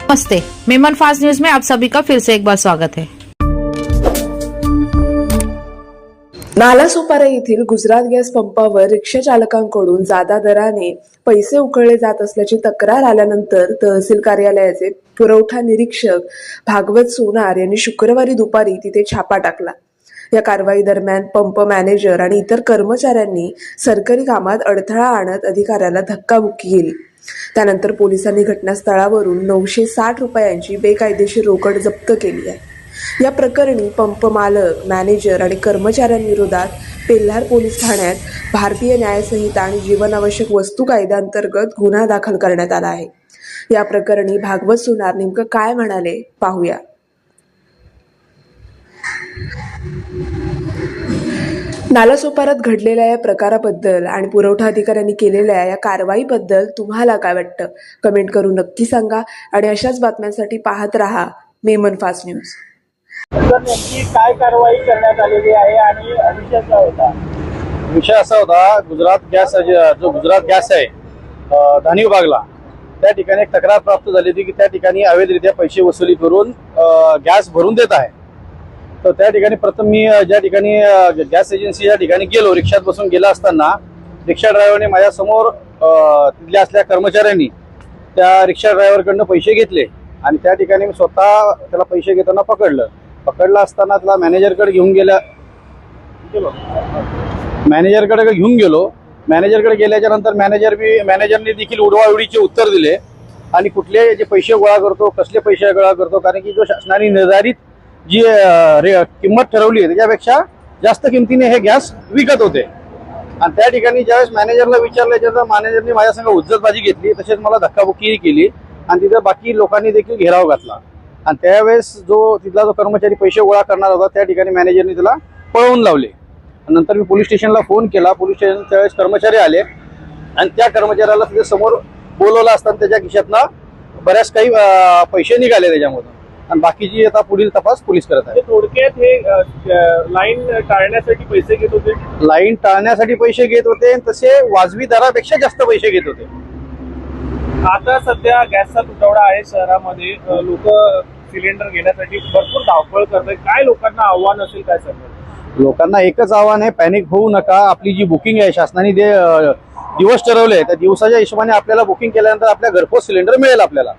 नमस्ते, Memon fast news में आप सभी का फिर से एक बार स्वागत है। नालासोपारा येथील गुजरात गॅस पंपावर रिक्षा चालकांकडून जादा दराने पैसे उकळले जात असल्याची तक्रार आल्यानंतर तहसील कार्यालयाचे पुरवठा निरीक्षक भागवत सोनार यांनी शुक्रवारी दुपारी तिथे छापा टाकला। या कारवाई दरम्यान पंप मॅनेजर आणि इतर कर्मचाऱ्यांनी सरकारी कामात अडथळा आणत अधिकाऱ्याला धक्काबुक्की केली। त्यानंतर पोलिसांनी घटनास्थळावरून 960 रुपयांची बेकायदेशीर रोकड जप्त केली आहे। या प्रकरणी पंप मालक, मॅनेजर आणि कर्मचाऱ्यांविरोधात पेल्हार पोलीस ठाण्यात भारतीय न्यायसंहिता आणि जीवनावश्यक वस्तू कायद्याअंतर्गत गुन्हा दाखल करण्यात आला आहे। या प्रकरणी भागवत सोनार नेमकं काय म्हणाले पाहूया। नालासोपारात घडलेल्या या प्रकाराबद्दल आणि पुरवठा अधिकाऱ्यांनी केलेल्या या कारवाईबद्दल तुम्हाला काय वाटतं, कमेंट करून नक्की सांगा आणि अशाच बातम्यांसाठी पाहत रहा मेमन फास्ट न्यूज। नेमकी काय कारवाई करण्यात आलेली आहे आणि विषय काय होता? विषय असा होता, गुजरात गॅस आहे धानी विभागला, त्या ठिकाणी एक तक्रार प्राप्त झाली होती की त्या ठिकाणी अवैधरित्या पैसे वसुली करून गॅस भरून देत आहे। तर त्या ठिकाणी प्रथम मी ज्या ठिकाणी गॅस एजन्सीच्या ठिकाणी गेलो, रिक्षात बसून गेला असताना रिक्षा ड्रायव्हरने माझ्यासमोर तिथल्या असल्या कर्मचाऱ्यांनी त्या रिक्षा ड्रायव्हरकडनं पैसे घेतले आणि त्या ठिकाणी मी स्वतः त्याला पैसे घेताना पकडलं असताना त्याला मॅनेजरकडे घेऊन गेलो। मॅनेजरकडे गेल्याच्या नंतर मॅनेजरने देखील उडवाउडीचे उत्तर दिले आणि कुठले जे पैसे गोळा करतो, कसले पैसे गोळा करतो, कारण की जो शासनाने निर्धारित जी किंमत ठरवली आहे त्याच्यापेक्षा जास्त किमतीने हे गॅस विकत होते। आणि त्या ठिकाणी ज्यावेळेस मॅनेजरला विचारलं, मॅनेजरने माझ्या संग हुज्जतबाजी घेतली, तसेच मला धक्काबुक्की केली आणि तिथे बाकी लोकांनी देखील घेराव घातला। आणि त्यावेळेस तिथला जो कर्मचारी पैसे गोळा करणार होता त्या ठिकाणी मॅनेजरने त्याला पळवून लावले। नंतर मी पोलीस स्टेशनला फोन केला। पोलीस स्टेशनच्या वेळेस कर्मचारी आले आणि त्या कर्मचाऱ्याला तिथे समोर बोलवलं असताना त्याच्या खिशातनं बऱ्याच काही पैसे निघाले त्याच्यामधून आणि बाकीची आता पुढील तपास पोलीस करत आहे। थोडक्यात हे लाईन टाळण्यासाठी पैसे घेत होते? लाईन टाळण्यासाठी पैसे घेत होते, तसे वाजवी दरापेक्षा जास्त पैसे घेत होते। आता सध्या गॅसचा तुटवडा आहे शहरामध्ये, लोक सिलेंडर घेण्यासाठी भरपूर धावपळ करतात, काय लोकांना आव्हान असेल, काय सांगणार? लोकांना एकच आव्हान आहे, पॅनिक होऊ नका। आपली जी बुकिंग आहे, शासनाने जे दिवस ठरवले त्या दिवसाच्या हिशोबाने आपल्याला बुकिंग केल्यानंतर आपल्या घरपोच सिलेंडर मिळेल आपल्याला।